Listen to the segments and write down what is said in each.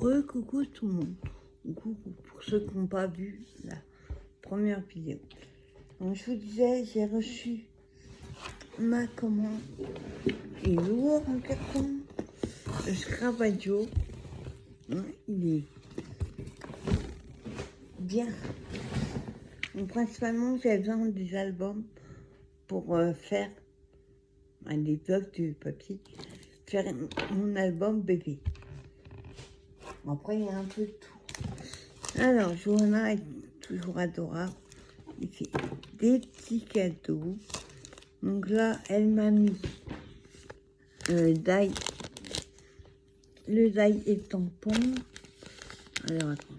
Coucou tout le monde. Coucou pour ceux qui n'ont pas vu la première vidéo. Donc je vous disais, j'ai reçu ma commande. Il est lourd en carton. Le Scravaggio. Il est bien. Donc, principalement, j'ai besoin des albums pour faire des blocs de papier. Faire mon album bébé. Après, il y a un peu de tout. Alors, Johanna est toujours adorable. Il fait des petits cadeaux. Donc là, elle m'a mis die. Le die et le tampon. Alors, attends.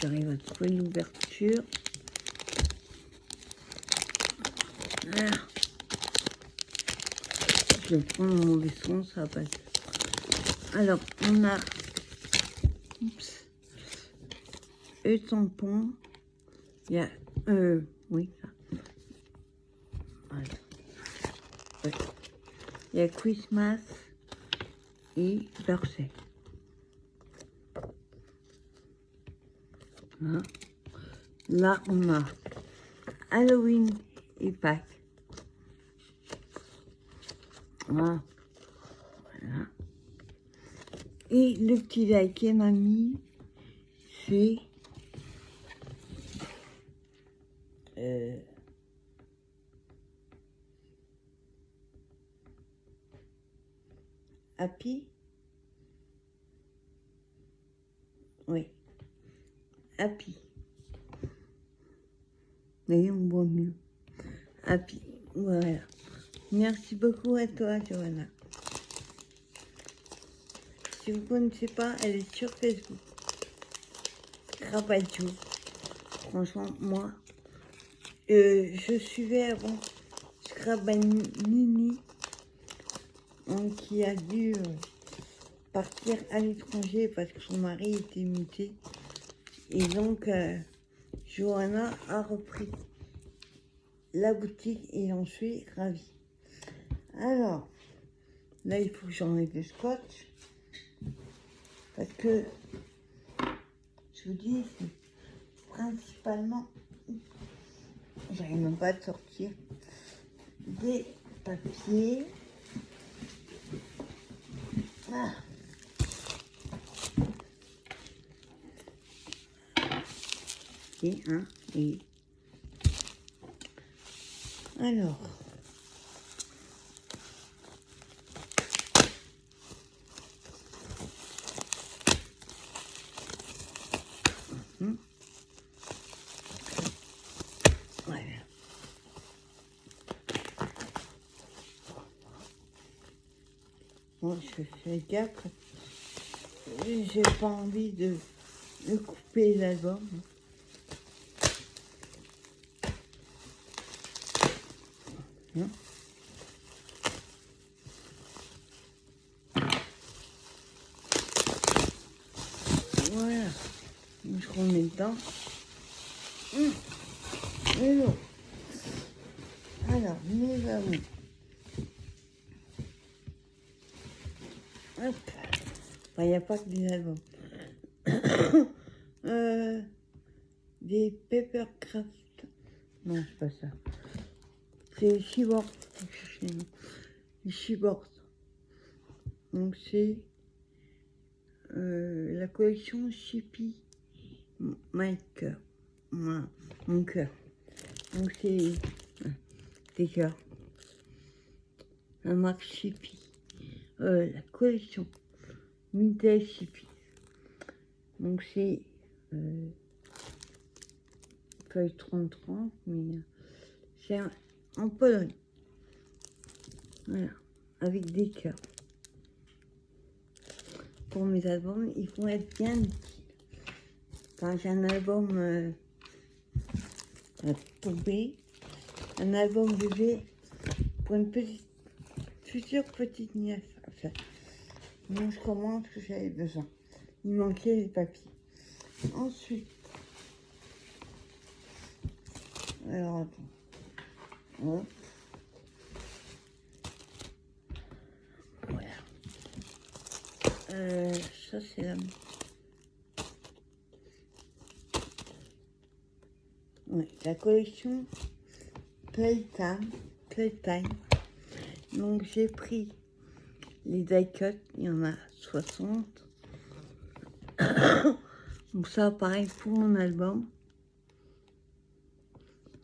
J'arrive à trouver l'ouverture. Voilà. Je vais prendre mon mauvais son, ça va passer. Alors, on a le tampon. Il y a... oui, ça. Voilà. Ouais. Il y a Christmas et Birthday. Voilà. Là, on a Halloween et Pâques. Voilà. Voilà. Et le petit like qu'elle m'a mis, c'est Happy. Oui. Happy. Mais on voit mieux. Happy. Voilà. Merci beaucoup à toi, Johanna. Si vous ne connaissez pas, elle est sur Facebook. Scravaggio. Franchement, moi, je suivais avant Scrabanini, qui a dû partir à l'étranger parce que son mari était muté. Et donc, Johanna a repris la boutique et j'en suis ravie. Alors, là, il faut que j'enlève le scotch. Parce que, je vous dis, c'est principalement, j'arrive même pas à sortir, des papiers. Ah. Et un, et... Alors... Voilà. Bon, je fais gaffe. J'ai pas envie de couper l'album. Non. Voilà. Je remets dedans. Et non. Alors, nous avons... Hop. Il n'y a pas que des albums. Des Papercraft. Non, c'est pas ça. C'est Shibor. Shibor. Donc c'est la collection Shippy My Cœur. Voilà, mon cœur. Donc c'est des cœurs. La marque Shippy. La collection Mintel Shippy. Donc c'est feuille 30-30, mais c'est en Pologne. Voilà, avec des cœurs. Pour mes albums, ils vont être bien utiles. Quand j'ai un album tombé, un album bébé pour une future petite nièce à faire. Donc je commande ce que j'avais besoin. Il manquait les papiers. Ensuite, alors attends. Hop. Voilà. Ça, c'est la... Ouais, la collection Playtime. Donc, j'ai pris les die-cut. Il y en a 60. Donc, ça, pareil pour mon album.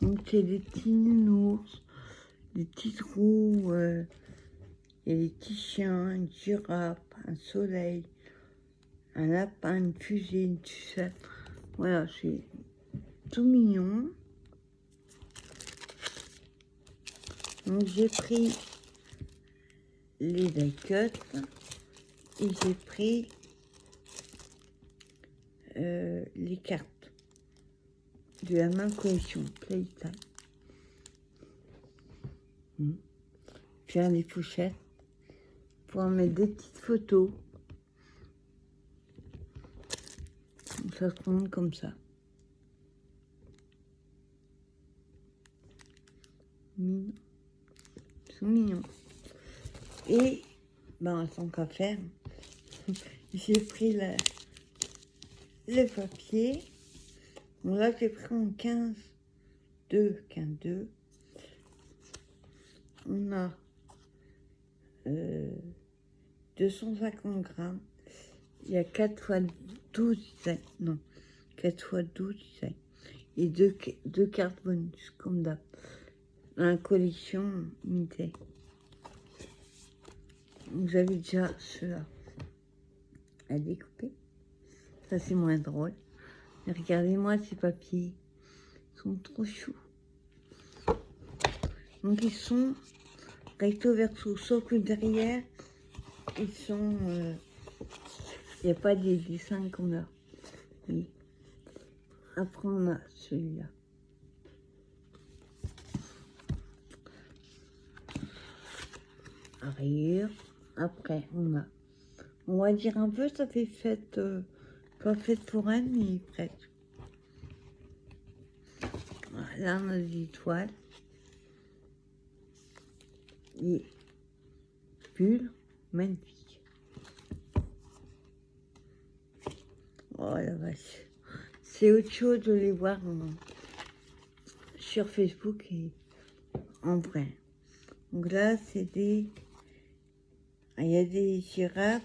Donc, c'est des petits nounours, des petites roues, et des petits chiens, une girafe, un soleil, un lapin, une fusée, une sucette. Voilà, c'est tout mignon. Donc j'ai pris les die-cut et j'ai pris les cartes de la même collection, Playtime. Faire des pochettes pour en mettre des petites photos. Donc ça se montre comme ça. Mignon. C'est mignon. Et, ben, sans qu'à faire, j'ai pris le papier. Bon, là, j'ai pris en 15 2. On a 250 grammes. Il y a 4 fois 12 designs. Non, 4 fois 12 designs. Et deux cartes bonus, comme d'hab. Dans la collection unité. Vous avez déjà ceux-là à découper. Ça, c'est moins drôle. Mais regardez-moi ces papiers. Ils sont trop choux. Donc, ils sont recto verso. Sauf que derrière, ils sont... il n'y a pas des dessins comme là. Oui. Après, on a celui-là. Arrière. Après, on va dire un peu, ça fait fête, pas fête foraine, mais presque. Là, on a des étoiles. Et bulles magnifiques. Oh la vache. C'est autre chose de les voir sur Facebook et en vrai. Donc là, c'est des... Il y a des girafes.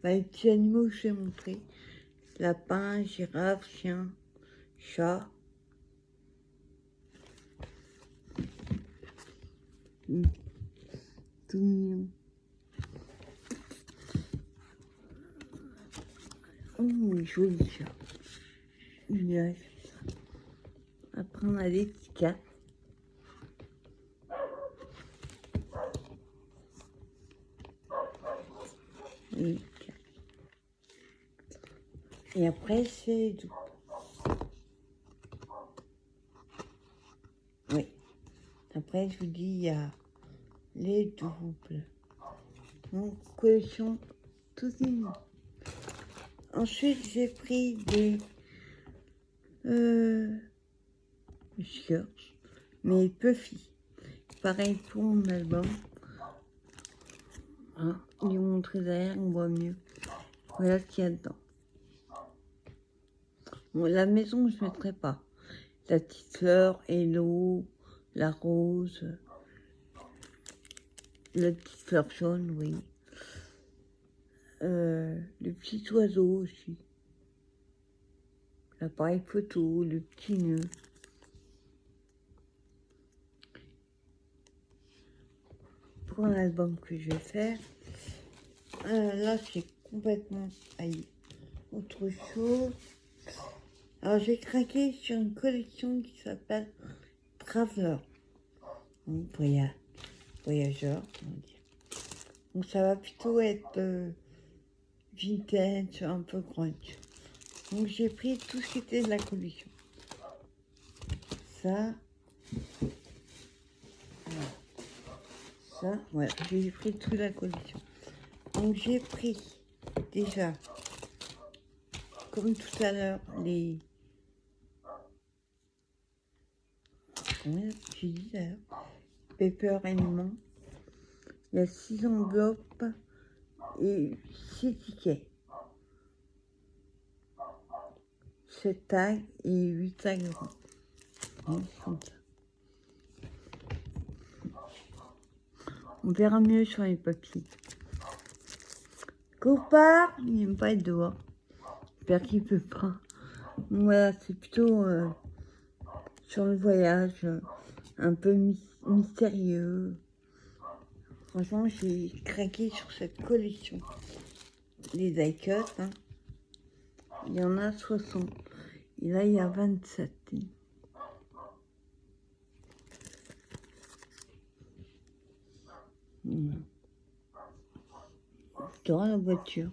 Bah, les petits animaux que je vais montrer. Lapin, girafe, chien, chat. Tout mignon. Oh, joli chat. Nuage. Après, on a des petits cats. Et après, c'est tout. Oui. Après, je vous dis, il y a les doubles. Donc, collection tout mignon. Ensuite, j'ai pris des shirts, mais puffy. Pareil pour mon album. Hein, je vais vous montrer derrière, on voit mieux. Voilà ce qu'il y a dedans. Bon, la maison, je ne mettrai pas. La petite fleur, Hello, la rose, la petite fleur jaune, oui. Le petit oiseau aussi. L'appareil photo, le petit nœud. Pour un album que je vais faire, là c'est complètement autre chose. Alors j'ai craqué sur une collection qui s'appelle Traveler. Donc voyageur, on va dire. Donc ça va plutôt être vintage, un peu grunge. Donc j'ai pris tout ce qui était de la collection. Ça, voilà, j'ai pris toute la collection. Donc j'ai pris déjà, comme tout à l'heure, les... Comment j'ai dit d'ailleurs? Paper Animal. Il y a 6 enveloppes et 6 tickets. 7 tags et 8 tags ronds. Oui, comme ça. On verra mieux sur les papiers. Copain, il n'aime pas être dehors. J'espère qu'il peut pas. Voilà, c'est plutôt sur le voyage, un peu mystérieux. Franchement, j'ai craqué sur cette collection. Les die cuts, hein. Il y en a 60. Et là, il y a 27. Voilà. Dans la voiture.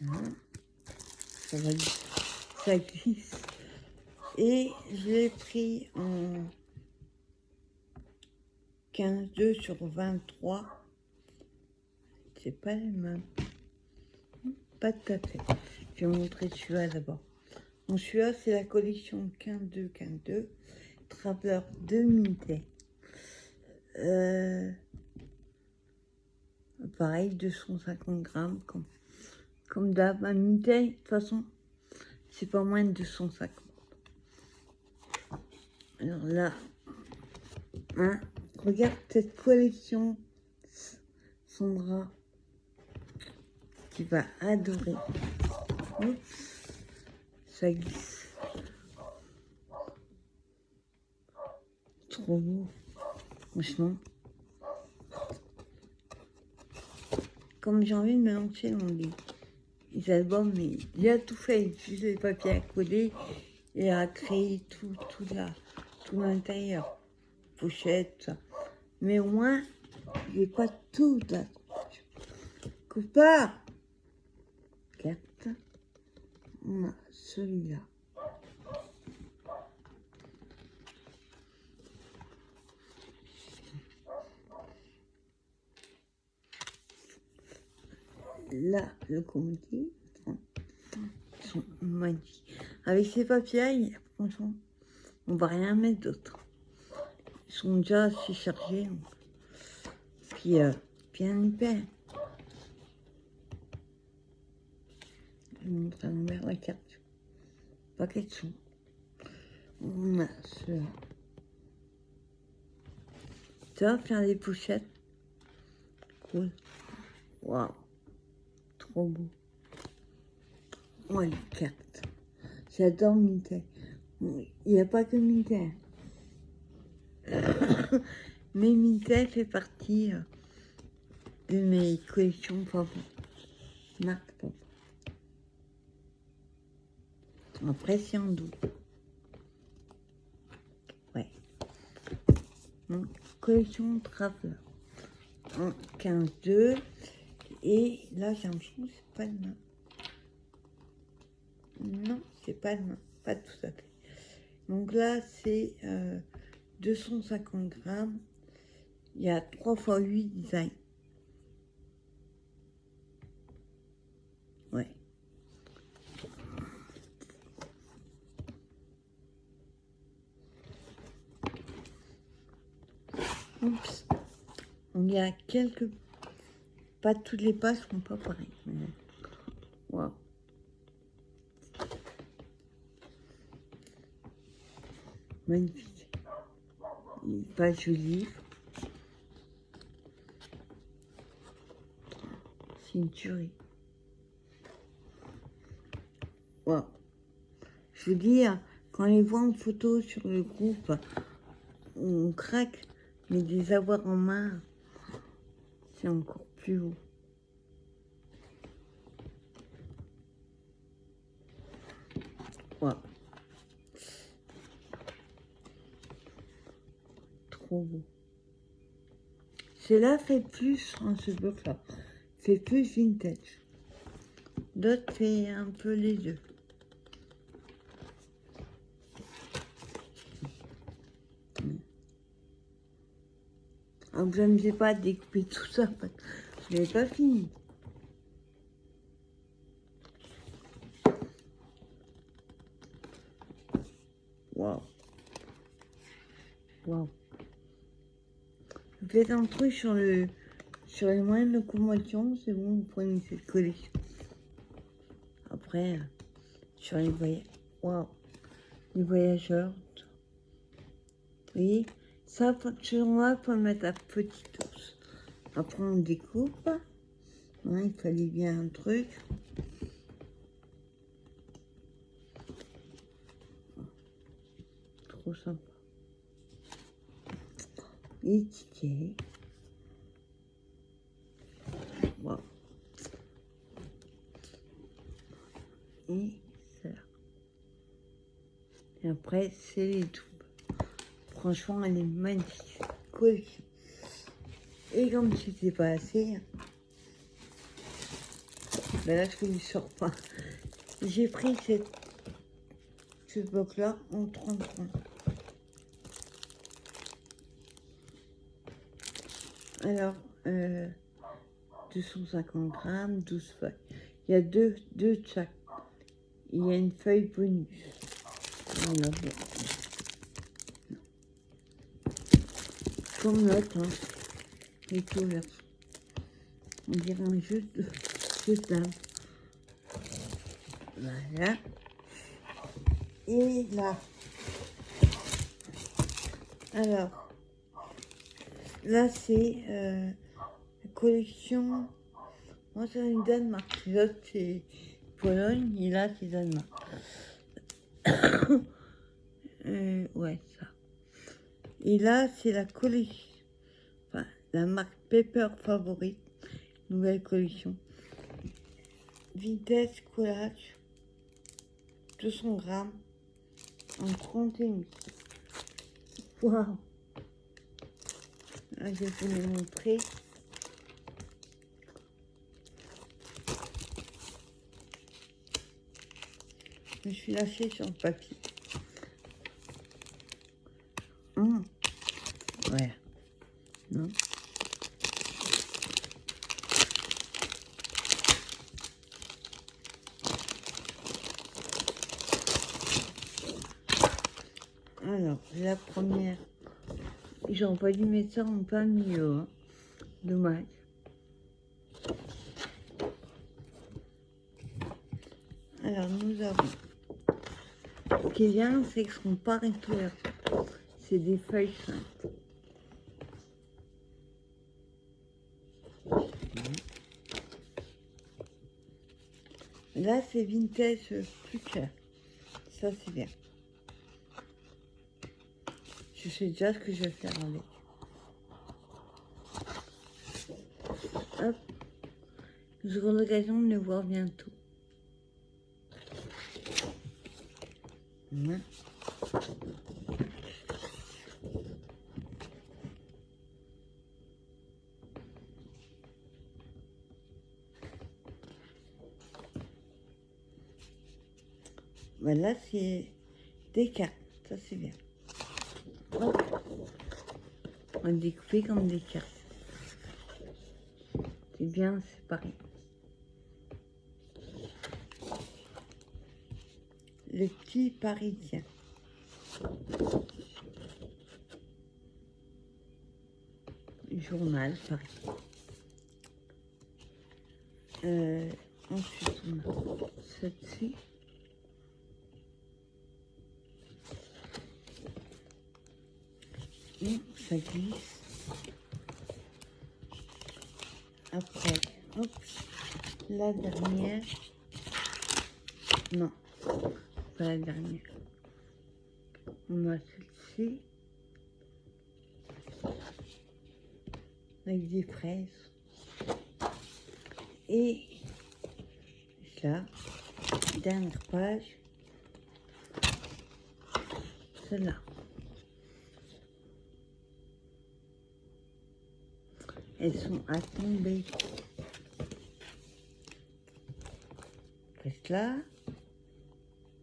Voilà. Ça glisse. Et je l'ai pris en 15,2 sur 23. C'est pas les mêmes. Pas tout à fait. Je vais montrer celui-là d'abord. Donc celui-là, c'est la collection 15,2, Traveler de Minté. Pareil, 250 grammes, comme d'hab. Un Minté, de toute façon, c'est pas moins de 250. Alors là, hein, regarde cette collection, Sandra, tu vas adorer. Oups, ça glisse. Trop beau, franchement. Comme j'ai envie de me lancer dans les albums, mais il a tout fait, il utilise les papiers à coller et à créer tout l'intérieur, pochette, tout ça. Mais au moins, il n'est pas tout là. Copain, carte, on a celui-là. Là, le comité, ils sont magnifiques. Avec ces papiers, franchement, on va rien mettre d'autre. Ils sont déjà assez chargés. Puis, bien épais. Je vais montrer à ma mère la carte. Pas question. On a ceux-là. Tu vas faire des pochettes. Cool. Waouh. Trop beau. Ouais, les cartes. J'adore Minté. Il n'y a pas que Minté. Mais Minté fait partie de mes collections favorites. Marque Papa. Après, c'est en double. Ouais. Donc, collection Traveler. En 15,2. Et là, j'ai l'impression que c'est pas le même. Non, c'est pas le même. Pas tout à fait. Donc là, c'est 250 grammes. Il y a 3 x 8 designs. Ouais. Oups. Il y a quelques... Pas toutes les pages sont pas pareilles. Waouh. Magnifique. Une page de livre. C'est une tuerie. Waouh. Je veux dire, quand on les voit en photo sur le groupe, on craque, mais de les avoir en main, c'est encore plus haut. Waouh. Trop beau. Celle-là fait plus, en ce bloc-là, fait plus vintage. D'autres fait un peu les deux. Alors, je ne vais pas découper tout ça, parce que je n'avais pas fini. Waouh. Waouh. faites un truc sur les moyens de locomotion, c'est bon, vous prenez cette collection. Après, sur les les voyageurs, oui, ça, selon-là, faut le mettre à petit ours. Après, on découpe. Hein, il fallait bien un truc. Trop sympa. Les tickets. Wow. Et ça. Et après, c'est les tubes. Franchement, elle est magnifique. Collection. Et comme c'était pas assez, ben là, je ne sors pas. J'ai pris ce bloc-là en 30 points. Alors, 250 grammes, 12 feuilles. Il y a deux de chaque. Il y a une feuille bonus. Voilà, bon. Comme note, hein. Les couleurs. On dirait un jeu de table. Voilà. Et là. Alors, là, c'est la collection. Moi, c'est une Danemark. L'autre, c'est Pologne. Et là, c'est Danemark. Ouais, ça. Et là, c'est la collection. Enfin, la marque Pepper Favorite. Nouvelle collection. Vitesse collage. 200 grammes. En 31. Waouh! Ah, je vais vous les montrer. Je me suis lâchée sur le papier. Ouais. Non. Alors, la première, j'aurais pas dû mettre ça en plein milieu, hein. Dommage. Alors, nous avons, ce qui est bien, c'est qu'ils ne sont pas récupérés. C'est des feuilles simples. Là, c'est vintage plus cher. Ça, c'est bien. Je sais déjà ce que je vais faire avec. Hop. J'aurai l'occasion de le voir bientôt. Voilà. Voilà, c'est des cartes. Ça, c'est bien. Hop. On va découper comme des cartes. C'est bien séparé. Le petit Parisien. Journal, Paris. Ensuite, on a celle-ci. Et ça glisse. Après, hop, la dernière. Non, pas la dernière. On a celle-ci. Avec des fraises. Et là, dernière page. Celle-là. Elles sont à tomber. Reste là.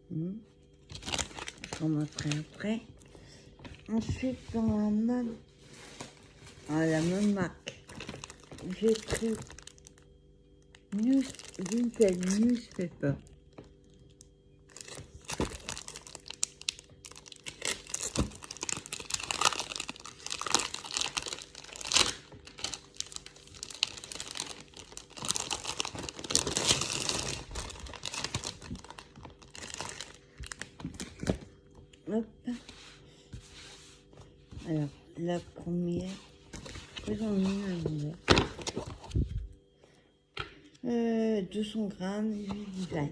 Je remettrai après. Ensuite, dans la même marque, j'ai pris Vintage Newspaper. la première. Après, j'en ai une à l'envers. 200 grammes, 8 design.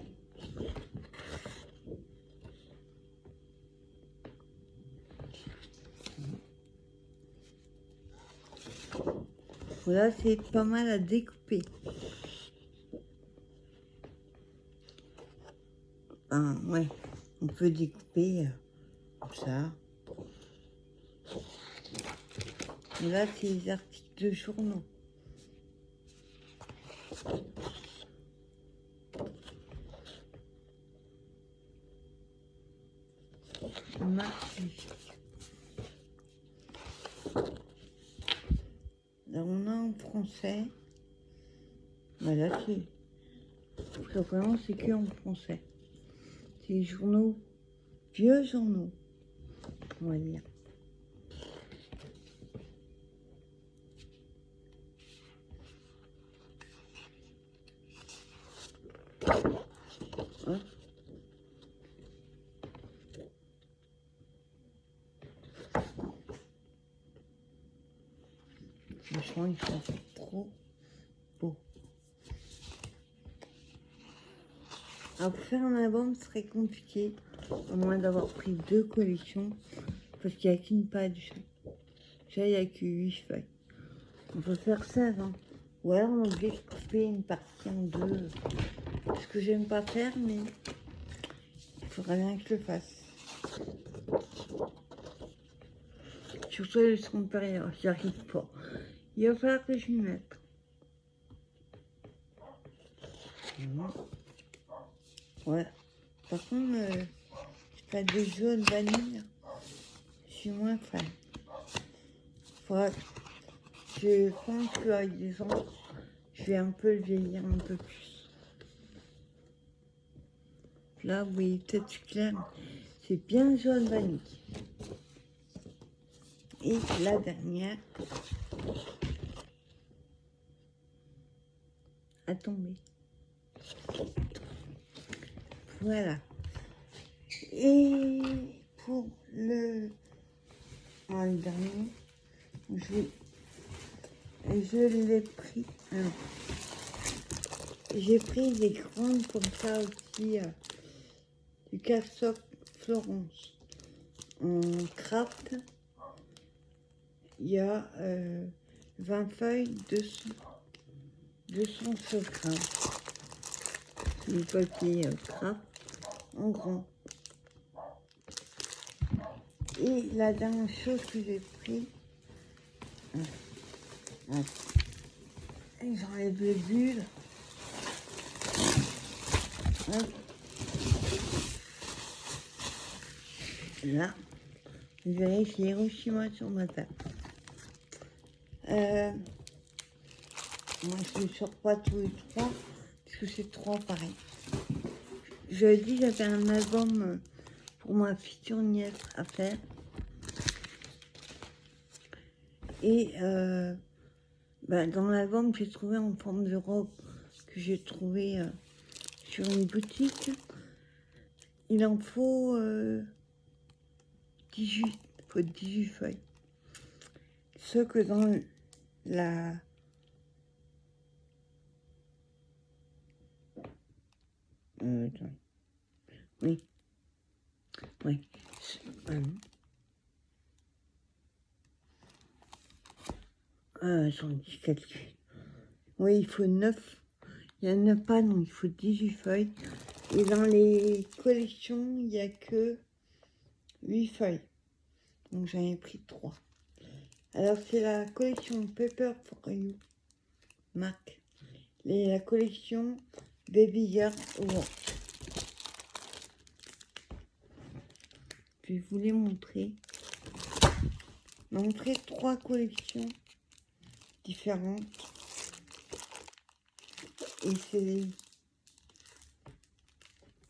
Voilà, c'est pas mal à découper. Ouais, on peut découper comme ça. Et là, c'est les articles de journaux. Magnifique. Là, on a en français. Voilà, c'est vraiment c'est que en français. C'est les journaux, vieux journaux, on va dire. Ouais. Franchement, ils sont trop beaux. Alors, faire un album serait compliqué, à moins d'avoir pris 2 collections, parce qu'il n'y a qu'une page. Déjà, il n'y a que 8 feuilles. On peut faire 16, hein. Ou alors, on devait couper une partie en 2. Ce que j'aime pas faire, mais il faudrait bien que je le fasse. Surtout le son supérieur, j'y arrive pas. Il va falloir que je m'y mette. Ouais. Par contre, c'est pas de jaune vanille. Je suis moins fan. Faudra- Je pense qu'avec des ans, je vais un peu le vieillir un peu plus. Là, vous voyez peut-être clair, c'est bien jaune vanille. Et la dernière a tombé. Voilà. Et pour le dernier, je l'ai pris. J'ai pris des grandes comme ça aussi, du Cassock Florence. En craft, il y a 20 feuilles, 200 grammes. C'est du papier craft en grand. Et la dernière chose que j'ai pris, j'enlève le bulle. Là, vous verrez, c'est Hiroshima sur ma table. Moi, je ne sors pas tous les 3, parce que c'est 3 pareil. Je dis, j'avais un album pour ma future nièce à faire. Et dans l'album, j'ai trouvé en forme de robe que j'ai trouvé sur une boutique. Il en faut 18, faut 18 feuilles. Ce que dans la... attends. Oui. Oui. J'en dis calcul. Oui, il faut 9. Il n'y en a pas, non, il faut 18 feuilles. Et dans les collections, il n'y a que 8 feuilles. Donc j'en ai pris 3. Alors c'est la collection Paper for You, Mac. Et la collection Baby Girl World. Je vais vous les montrer. Montrer 3 collections différentes. Et c'est...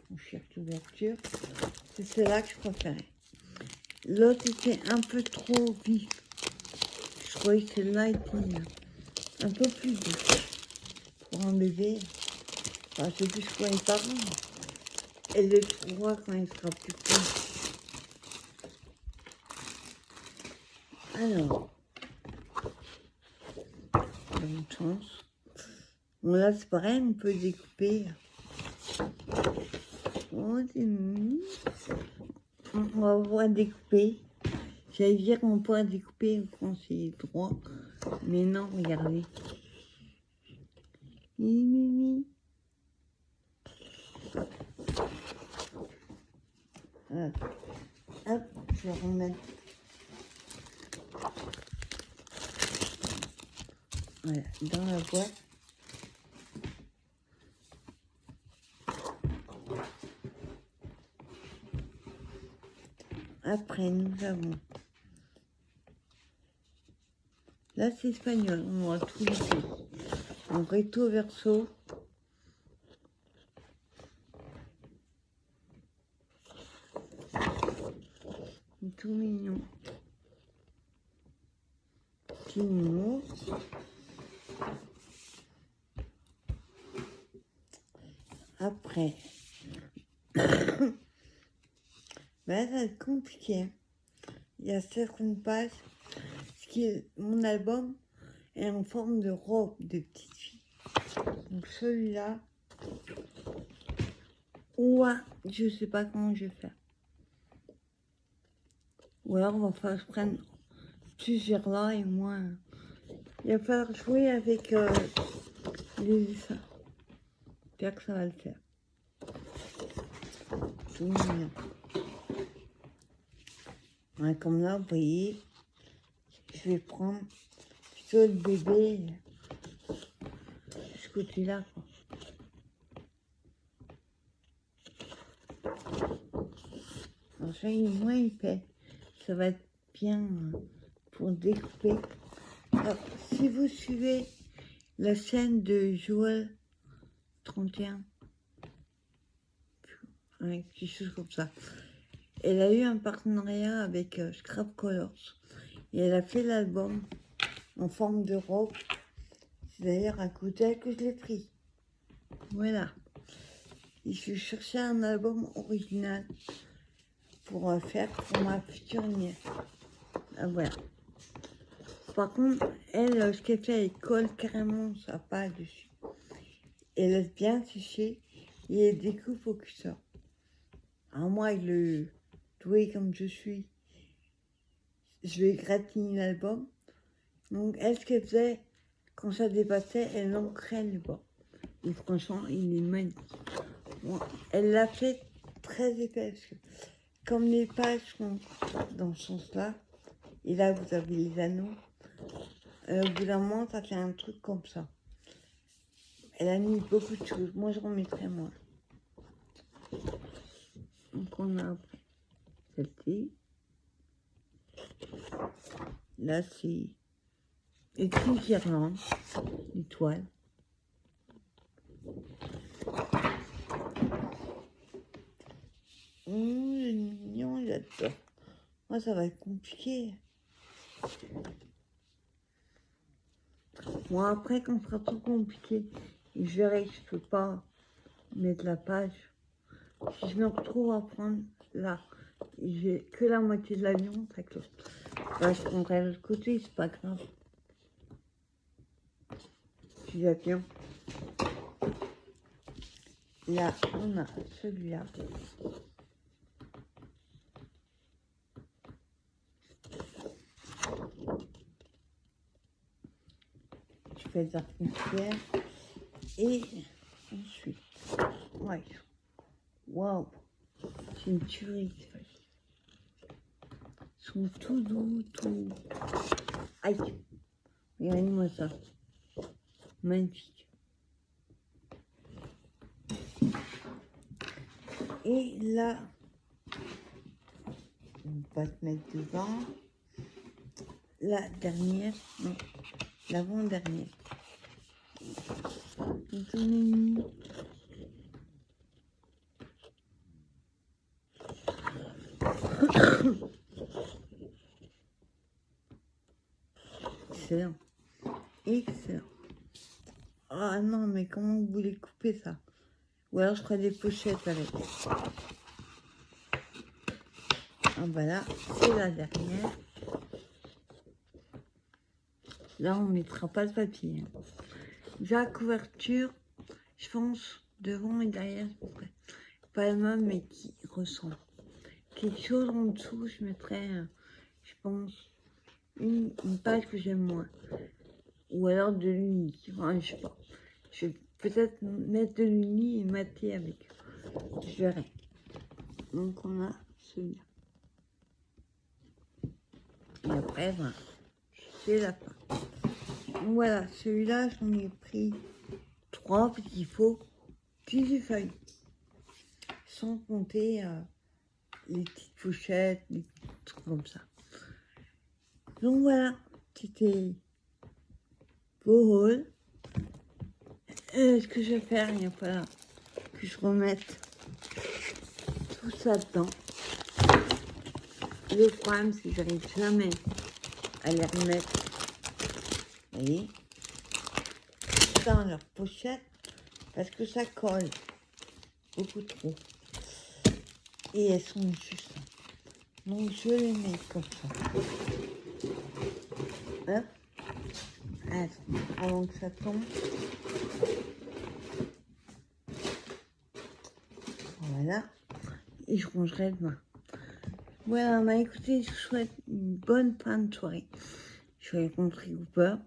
On cherche l'ouverture. C'est celle-là que je préférais. L'autre était un peu trop vif. Je trouvais que celle-là était un peu plus douce. Pour un bébé, enfin, je sais plus quoi les parents. Elle le trouvera quand il sera plus grand. Alors, bonne chance. Bon, là, c'est pareil, on peut découper. Oh, c'est mignon. On va pouvoir découper. J'allais dire qu'on pourra découper quand c'est droit. Mais non, regardez. Mimi. Hop, je vais remettre. Voilà, dans la boîte. Après, nous avons... Là, c'est espagnol. On va tout laisser. En recto verso. Tout mignon. Petit mignon. Après, ben, ça va être compliqué. Il y a certaines pages, parce que mon album est en forme de robe de petite fille. Donc celui-là, ouais, je sais pas comment je vais faire. Ou alors, il va falloir que je prenne plusieurs là et moi. Il va falloir jouer avec les dessins. J'espère que ça va le faire. Tout mignon. Ouais, comme là, vous voyez, je vais prendre plutôt le bébé de ce côté-là, quoi. Alors, ça, il est moins épais. Ça va être bien pour découper. Alors, si vous suivez la chaîne de Joël 31, ouais, quelque chose comme ça, elle a eu un partenariat avec Scrap Colors et elle a fait l'album en forme de robe. C'est d'ailleurs à côté que je l'ai pris. Voilà. Et je cherchais un album original pour faire pour ma future nièce. Ah, voilà. Par contre, elle, ce qu'elle fait, elle colle carrément sa page dessus. Elle laisse bien sécher et elle découpe au cutter. Alors moi, avec le doué comme je suis, je vais gratiner l'album. Donc elle, ce qu'elle faisait, quand ça dépassait, elle ancrait le bas. Et franchement, il est magnifique. Bon, elle l'a fait très épais, parce que comme les pages sont dans ce sens-là, et là vous avez les anneaux, au bout d'un moment, ça fait un truc comme ça. Elle a mis beaucoup de choses. Moi, je remettrai moins. Donc, on a après celle-ci. Là, c'est écrit guirlande, l'étoile. C'est mignon, j'adore. Moi, ça va être compliqué. Bon, après, quand ce sera trop compliqué, je verrai que je peux pas mettre la page. Si je me retrouve à prendre là, j'ai que la moitié de l'avion, ça cloche. Bah, je prendrai l'autre côté, c'est pas grave. Puis l'avion. Là, on a celui-là. Je fais des arcs-en-ciel. Et ensuite, ouais. Waouh, c'est une tuerie. Ils sont tout doux, tout. Aïe, regardez-moi ça. Magnifique. Et là, on va te mettre devant. La dernière, non, l'avant-dernière. Excellent. Excellent. Ah non, mais comment vous voulez couper ça? Ou alors je ferai des pochettes avec. Ah bah là, c'est la dernière. Là, on mettra pas de papier. Hein. La couverture, je pense, devant et derrière, je mettrai pas le même, mais qui ressemble. Quelque chose en dessous, je mettrais, je pense, une page que j'aime moins. Ou alors de l'uni. Enfin, je sais pas. Je vais peut-être mettre de l'uni et mater avec. Je verrai. Donc on a celui-là. Et après, ben, c'est la fin. Voilà, celui-là, j'en ai pris 3 parce qu'il faut 18 feuilles. Sans compter les petites pochettes, les trucs comme ça. Donc voilà, c'était beau rôle. Ce que je vais faire, il n'y a pas que je remette tout ça dedans. Le problème, c'est que j'arrive jamais à les remettre, vous voyez, dans leur pochette parce que ça colle beaucoup trop. Et elles sont juste. Donc je les mets comme ça. Hein? Avant que ça tombe. Voilà. Et je rangerai demain. Voilà, bah écoutez, je vous souhaite une bonne fin de soirée. Je suis rencontré ou pas.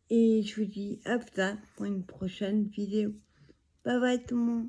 Et je vous dis à plus tard pour une prochaine vidéo. Bye bye tout le monde.